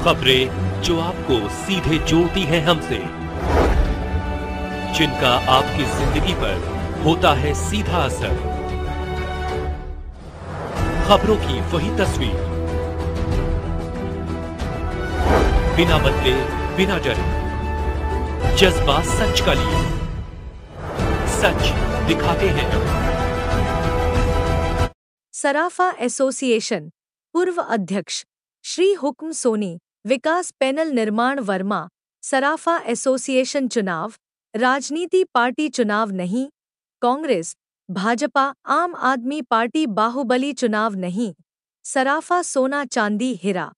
खबरें जो आपको सीधे जोड़ती हैं हमसे, जिनका आपकी जिंदगी पर होता है सीधा असर। खबरों की वही तस्वीर, बिना बदले बिना डरे, जज्बा सच का लिए, सच दिखाते हैं। सराफा एसोसिएशन पूर्व अध्यक्ष श्री हुक्म सोनी, विकास पैनल निर्माण वर्मा। सराफा एसोसिएशन चुनाव राजनीति पार्टी चुनाव नहीं, कांग्रेस भाजपा आम आदमी पार्टी बाहुबली चुनाव नहीं। सराफा सोना चांदी हीरा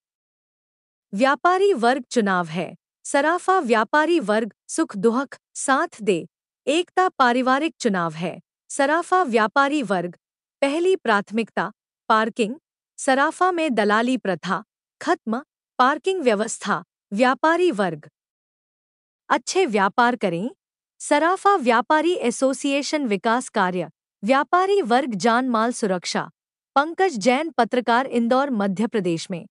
व्यापारी वर्ग चुनाव है। सराफा व्यापारी वर्ग सुख दुख साथ दे एकता पारिवारिक चुनाव है। सराफा व्यापारी वर्ग पहली प्राथमिकता पार्किंग। सराफा में दलाली प्रथा खत्म, पार्किंग व्यवस्था। व्यापारी वर्ग अच्छे व्यापार करें। सराफा व्यापारी एसोसिएशन विकास कार्य व्यापारी वर्ग जान माल सुरक्षा। पंकज जैन, पत्रकार, इंदौर, मध्य प्रदेश में।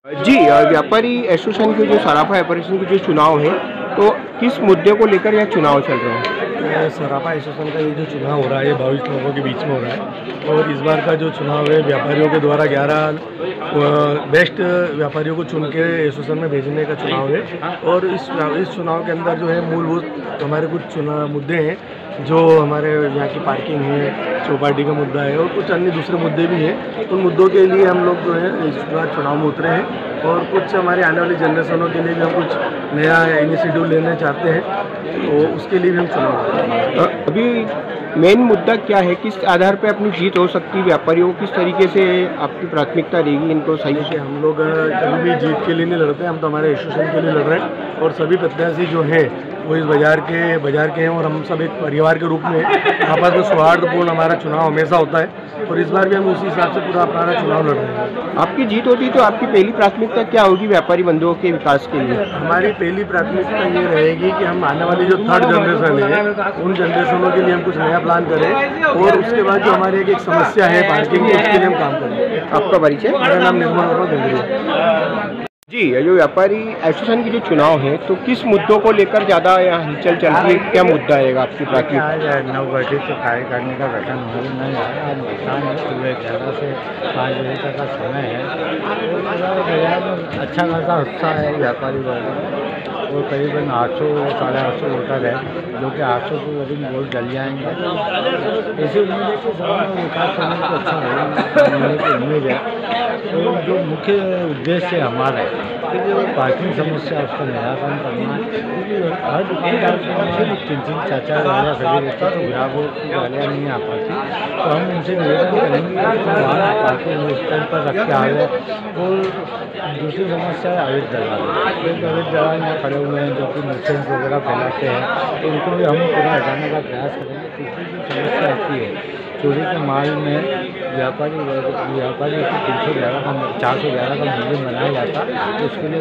जी, व्यापारी एसोसिएशन के जो सराफा एसोसिएशन के जो चुनाव है, तो किस मुद्दे को लेकर यह चुनाव चल रहा है? सराफा एसोसिएशन का ये जो चुनाव हो रहा है, ये 22 लोगों के बीच में हो रहा है और इस बार का जो चुनाव है व्यापारियों के द्वारा 11 बेस्ट व्यापारियों को चुन के एसोसिएशन में भेजने का चुनाव है। और इस चुनाव के अंदर जो है मूलभूत हमारे कुछ मुद्दे हैं, जो हमारे यहाँ की पार्किंग है, चौपाटी का मुद्दा है और कुछ अन्य दूसरे मुद्दे भी हैं। उन मुद्दों के लिए हम लोग जो है इस बार चुनाव में उतरे हैं और कुछ हमारे आने वाली जनरेशनों के लिए भी हम कुछ नया इनिशिएटिव लेना चाहते हैं, तो उसके लिए भी हम चुनाव उतरे हैं। अभी मेन मुद्दा क्या है, किस आधार पे अपनी जीत हो सकती है? व्यापारियों को किस तरीके से आपकी प्राथमिकता रहेगी इनको सही से? हम लोग कभी भी जीत के लिए नहीं लड़ते, हम तो हमारे एसोसिएशन के लिए लड़ रहे हैं और सभी प्रत्याशी जो हैं वो इस बाजार के हैं और हम सब एक परिवार के रूप में आपस में सौहार्दपूर्ण हमारा चुनाव हमेशा होता है और इस बार भी हम उसी हिसाब से पूरा अपना चुनाव लड़ रहे हैं। आपकी जीत होती तो आपकी पहली प्राथमिकता क्या होगी व्यापारी बंधुओं के विकास के लिए? हमारी पहली प्राथमिकता ये रहेगी कि हम आने वाली जो थर्ड जनरेशन है उन जनरेशनों के लिए हम कुछ नया प्लान करें और उसके बाद जो हमारी एक समस्या है पार्किंग की, उसके लिए हम काम करें। आपका परिचय? मेरा नाम निर्मल वर्मा गंगड़ी। जी, जो व्यापारी एसोसिएशन की जो चुनाव है, तो किस मुद्दों को लेकर ज़्यादा यहाँ हिलचल चल रही है? क्या मुद्दा रहेगा आपकी प्राथमिकता? आज 9 बजे तो कार्य करने का गठन हो नहीं आ रहा। आज मतदान है, सुबह 11 से 5 बजे तक का समय है और बाजार में अच्छा खासा हिस्सा है व्यापारी वर्ग में और करीबन 800 साढ़े 800 वोटर है, जो कि 800 को करीब वोट डल जाएंगे। ऐसी उम्मीद है कि समाज में विकास करने को अच्छा होने की उम्मीद है। तो जो मुख्य उद्देश्य हमारा है कि जो पार्किंग समस्या उसका निराकरण करना है, क्योंकि हर दुकानदार के 3-3 4-4 गाड़ियाँ खड़ी रहती है तो ग्राहकों की गाड़ियाँ नहीं आ पाती। तो हम उनसे निवेदन करेंगे कि वहाँ पार्किंग स्टैंड पर रख के आए और दूसरी समस्या है अवैध दलाल। अवैध दलाल में खड़े हुए हैं जो कि नुकसान वगैरह फैलाते हैं, तो उनको भी हम पूरा हटाने का प्रयास करेंगे। तीसरी जो समस्या आती है चोरी के माल में व्यापारी 311 का 411 का मूल्य बनाया जाता, तो उसके लिए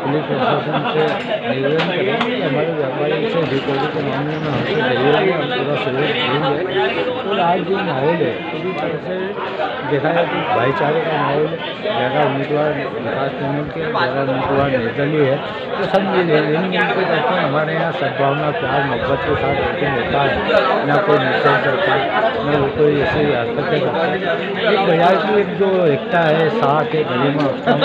पुलिस प्रशासन से निवेदन करेंगे कि हमारे व्यापारी से रिकवरी के मामले में हमसे जरूर हम पूरा सहयोग देंगे। और आज जो माहौल है पूरी तरह से देखा जाए तो भाईचारे का माहौल है, ज़्यादा उम्मीदवार विकास पैनल के, ज़्यादा उम्मीदवार निर्दलीय है, तो सब मिलते करते हैं। हमारे यहाँ सद्भावना, प्यार, मोहब्बत के साथ वोटिंग होता है, ना कोई निश्चय करता है, न कोई ऐसे हस्तक्षेप करता है। एक बाजार की एक जो एकता है, साथ है, गरिमा, उसका हम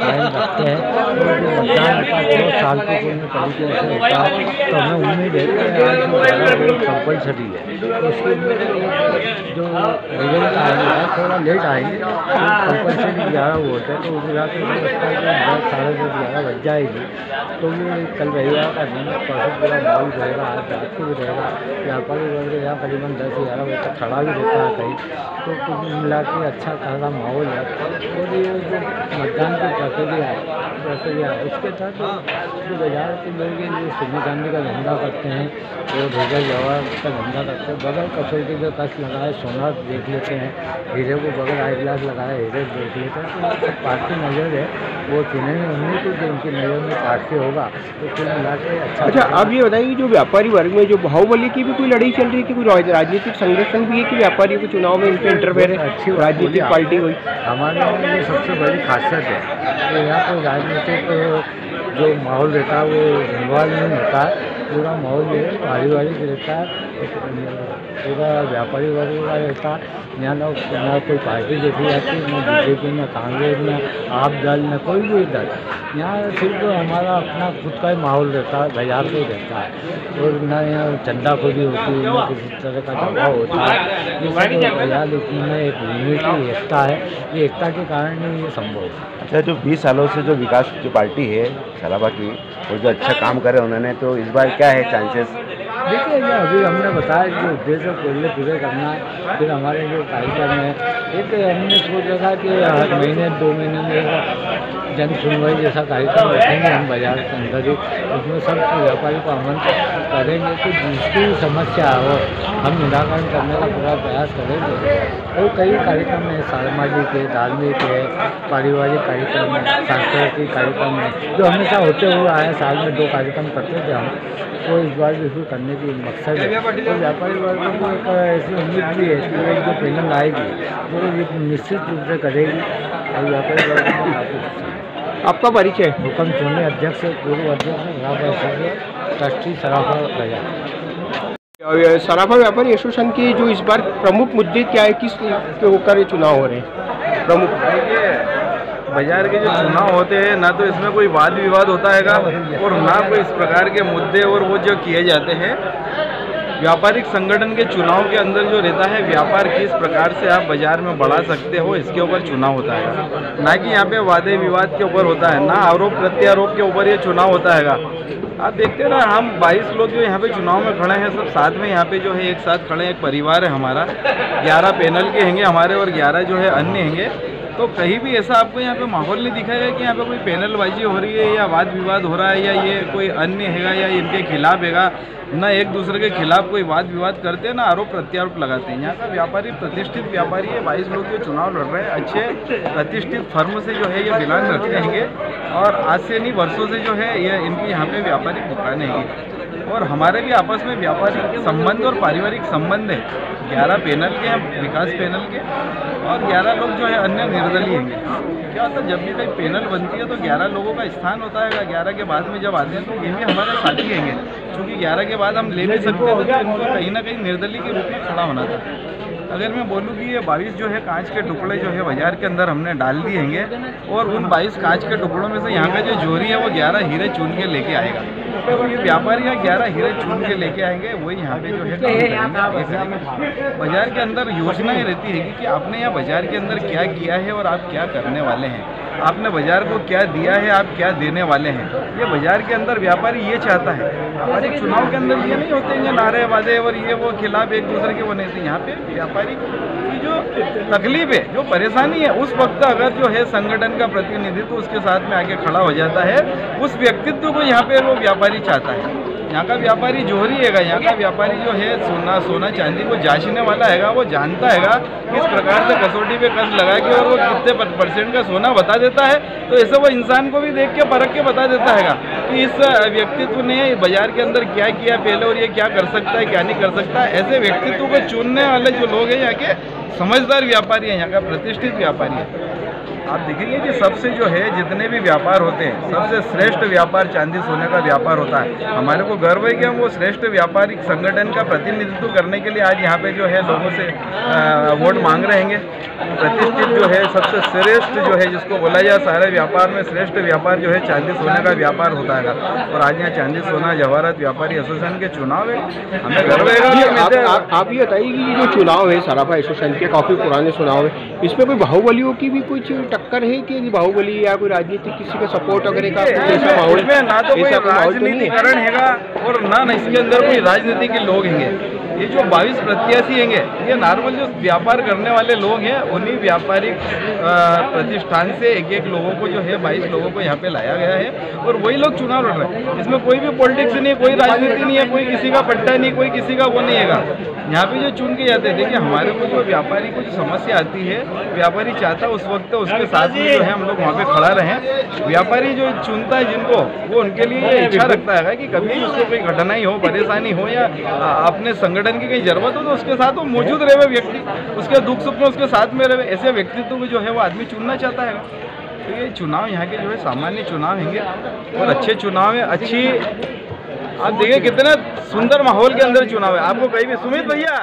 कायम रखते हैं और जो मतदान का 2 साल के पूर्ण तरीके से होता है, तो हमें उम्मीद है कि आज जो 11 वोट कंपलसरी है, तो उसके जो रिजल्ट आएंगे थोड़ा लेट आएंगे, तो कंपलसरी 11 वोट है, तो उस हिसाब से मुझे लगता है कि 10 साढ़े 10 11 बज जाएगी। तो ये कल रविवार का दिन है, परसों पूरा माहौल रहेगा, आज रात को भी रहेगा। व्यापारी वर्ग यहाँ करीबन 10-11 बजे तक खड़ा भी रहता है कहीं, तो कुछ मिला के अच्छा खासा माहौल है। और ये जो मतदान की प्रक्रिया है उसके तहत जो बाजार के लोग हैं जो सोने चांदी का धंधा करते हैं, वो हीरे जवाहर का धंधा करते हैं, बगैर कसौटी के कस लगाए सोना देख लेते हैं, हीरे को बगैर आई ग्लास लगाए हीरे देख लेते हैं। तो पार्टी नज़र है वो चुनेंगे उन्हीं को जो उनकी नज़र में पास से होगा। तो कुल मिला के अच्छा, आप ये बताइए कि जो व्यापारी वर्ग में जो बाहुबली की भी कोई लड़ाई चल रही है कि कोई राजनीतिक संगठन भी है कि व्यापारियों के चुनाव में इनके इंटरफेयर है, अच्छी राजनीतिक पार्टी हुई? हमारे यहाँ ये सबसे बड़ी खासियत है कि यहाँ पर राजनीतिक जो माहौल रहता है वो इन्वॉल्व नहीं होता है। पूरा माहौल जो है पारिवारिक रहता है, पूरा व्यापारी वर्ग का रहता है। यहाँ ना कोई पार्टी देखी जाती, ना बीजेपी, ना कांग्रेस, ना आप दल, ना कोई भी दल। यहाँ सिर्फ हमारा अपना खुद का ही माहौल रहता है, बाजार से रहता है। और ना यहाँ चंदाखोरी होती है, ना किसी तरह का दबाव होता है। ये सब बाजार में एक यूनिटी एकता है, ये एकता के कारण ही ये संभव है। अच्छा, जो 20 सालों से जो विकास जो पार्टी है सराफा की, और जो अच्छा काम करे उन्होंने, तो इस बार क्या है चांसेस? देखिए, ये अभी हमने बताया कि उद्देश्य पहले पूरे करना है। फिर हमारे जो कार्यक्रम है, एक हमने सोचा था कि हर महीने 2 महीने में जन सुनवाई जैसा कार्यक्रम रखेंगे हम बाजार के अंदर ही। उसमें सब व्यापारी को आमंत्रित करेंगे कि जिसकी समस्या हो हम निराकरण करने का पूरा प्रयास करेंगे। और कई कार्यक्रम है, सामाजिक है, धार्मिक है, पारिवारिक कार्यक्रम है, सांस्कृतिक कार्यक्रम है, जो हमेशा होते हुए आए। साल में 2 कार्यक्रम करते थे हम, तो इस बार भी करने की मकसद है। तो व्यापारी वर्ग को एक ऐसी उम्मीद भी है कि एक जो पैनल आएगी वो ये निश्चित रूप से करेगी। और व्यापारी वर्ग को काफ़ी आपका परिचय? हुक्म सोनी, अध्यक्ष, पूर्व अध्यक्ष, ट्रस्टी सराफा बाजार। सराफा व्यापारी एसोसिएशन के जो इस बार प्रमुख मुद्दे क्या है, किस के होकर ये चुनाव हो रहे हैं? प्रमुख बाजार के जो चुनाव होते हैं ना तो इसमें कोई वाद विवाद होता है और ना कोई इस प्रकार के मुद्दे और वो जो किए जाते हैं। व्यापारिक संगठन के चुनाव के अंदर जो रहता है, व्यापार किस प्रकार से आप बाजार में बढ़ा सकते हो, इसके ऊपर चुनाव होता है। ना कि यहाँ पे वादे विवाद के ऊपर होता है, ना आरोप प्रत्यारोप के ऊपर ये चुनाव होता है। आप देखते हैं ना, हम 22 लोग जो यहाँ पे चुनाव में खड़े हैं, सब साथ में यहाँ पे जो है एक साथ खड़े हैं। एक परिवार है हमारा, 11 पैनल के हैंगे हमारे और 11 जो है अन्य हैंगे। तो कहीं भी ऐसा आपको यहाँ पे माहौल नहीं दिखाएगा कि यहाँ पे कोई पैनलबाजी हो रही है या वाद विवाद हो रहा है या ये कोई अन्य हैगा या इनके खिलाफ हैगा। ना एक दूसरे के खिलाफ कोई वाद विवाद करते हैं, ना आरोप प्रत्यारोप लगाते हैं। यहाँ का व्यापारी प्रतिष्ठित व्यापारी है, 22 लोग जो चुनाव लड़ रहे हैं अच्छे प्रतिष्ठित फर्म से जो है ये बिलोंग रखते हैंगे। और आज से नहीं, वर्षों से जो है ये इनकी यहाँ पे व्यापारिक दुकानें हैंगी। और हमारे भी आपस में व्यापारिक संबंध और पारिवारिक संबंध है। 11 पैनल के हैं, विकास पैनल के, और 11 लोग जो है अन्य निर्दलीय हैं। क्या होता है, जब भी कोई पैनल बनती है तो 11 लोगों का स्थान होता है। 11 के बाद में जब आते हैं तो ये भी हमारे साथी हैंगे, क्योंकि 11 के बाद हम ले नहीं सकते थे, तो इनको कहीं ना कहीं निर्दलीय के रूप में खड़ा होना था। अगर मैं बोलूँ कि ये 22 जो है कांच के टुकड़े जो है बाजार के अंदर हमने डाल दिए हैंगे, और उन 22 कांच के टुकड़ों में से यहाँ का जो जोरी है वो 11 हीरे चुन के लेके आएगा। तो ये व्यापारी यहाँ 11 हीरे चुन के लेके आएंगे, वही यहाँ पे जो है बाजार के अंदर योजनाएं रहती है कि आपने यहाँ बाजार के अंदर क्या किया है और आप क्या करने वाले हैं, आपने बाजार को क्या दिया है, आप क्या देने वाले हैं। ये बाजार के अंदर व्यापारी ये चाहता है। हमारे चुनाव के अंदर ये नहीं होते हैं नारे वादे और ये वो खिलाफ एक दूसरे के वो नहीं थे। यहाँ पे व्यापारी की जो तकलीफ है, जो परेशानी है, उस वक्त अगर जो है संगठन का प्रतिनिधित्व उसके साथ में आके खड़ा हो जाता है, उस व्यक्तित्व को यहाँ पे वो व्यापारी चाहता है। यहाँ का व्यापारी जोहरी हैगा, यहाँ का व्यापारी जो है सोना चांदी को जांचने वाला हैगा, वो जानता हैगा किस प्रकार से कसौटी पे कस लगा के और वो कितने % का सोना बता देता है। तो ऐसे वो इंसान को भी देख के परख के बता देता हैगा कि इस व्यक्तित्व ने बाजार के अंदर क्या किया पहले और ये क्या कर सकता है, क्या नहीं कर सकता। ऐसे व्यक्तित्व को चुनने वाले जो लोग हैं यहाँ के समझदार व्यापारी हैं, यहाँ का प्रतिष्ठित व्यापारी है। आप देखेंगे कि सबसे जो है जितने भी व्यापार होते हैं, सबसे श्रेष्ठ व्यापार चांदी सोने का व्यापार होता है। हमारे को गर्व है कि हम वो श्रेष्ठ व्यापारिक संगठन का प्रतिनिधित्व करने के लिए आज यहाँ पे जो है लोगों से वोट मांग रहे हैं। प्रतिष्ठित जो है सबसे श्रेष्ठ जो है जिसको बोला जाए सारे व्यापार में श्रेष्ठ व्यापार जो है चांदी सोने का व्यापार होता है। और आज यहाँ चांदी सोना जवाहरात व्यापारी एसोसिएशन के चुनाव है, हमें गर्व है। आप ये बताइए कि जो चुनाव है सराफा एसोसिएशन के, काफी पुराने चुनाव है, इसमें कोई बाहुबलियों की भी कुछ टक्कर है कि बाहुबली या कोई राजनीतिक किसी का सपोर्ट वगैरह का ऐसा माहौल? ना तो कोई राजनीतिकरण हैगा और ना इसके अंदर कोई राजनीति के लोग हैंगे। ये जो 22 प्रत्याशी हैं ये नॉर्मल जो व्यापार करने वाले लोग हैं उन्हीं व्यापारिक प्रतिष्ठान से एक लोगों को जो है 22 लोगों को यहाँ पे लाया गया है और वही लोग चुनाव लड़ रहे हैं। इसमें कोई भी पॉलिटिक्स नहीं, कोई राजनीति नहीं है, कोई किसी का पट्टा नहीं, कोई किसी का वो नहीं है। यहाँ पे जो चुन के जाते हैं, देखिए हमारे को जो व्यापारी को जो समस्या आती है, व्यापारी चाहता है उस वक्त उसके साथ में जो है हम लोग वहाँ पे खड़ा रहें। व्यापारी जो चुनता है जिनको, वो उनके लिए ये इच्छा रखता है कि कभी उसको कोई घटनाई हो, परेशानी हो या अपने संगठन की कहीं जरूरत हो तो उसके साथ वो मौजूद रहे व्यक्ति, उसके दुख सुख में उसके साथ में रहे। ऐसे व्यक्तित्व को जो है वो आदमी चुनना चाहता है। तो ये चुनाव यहाँ के जो है सामान्य चुनाव हैंगे और अच्छे चुनाव है। अच्छी आप देखिए कितने सुंदर माहौल के अंदर चुनाव है। आपको कहीं भी सुमित भैया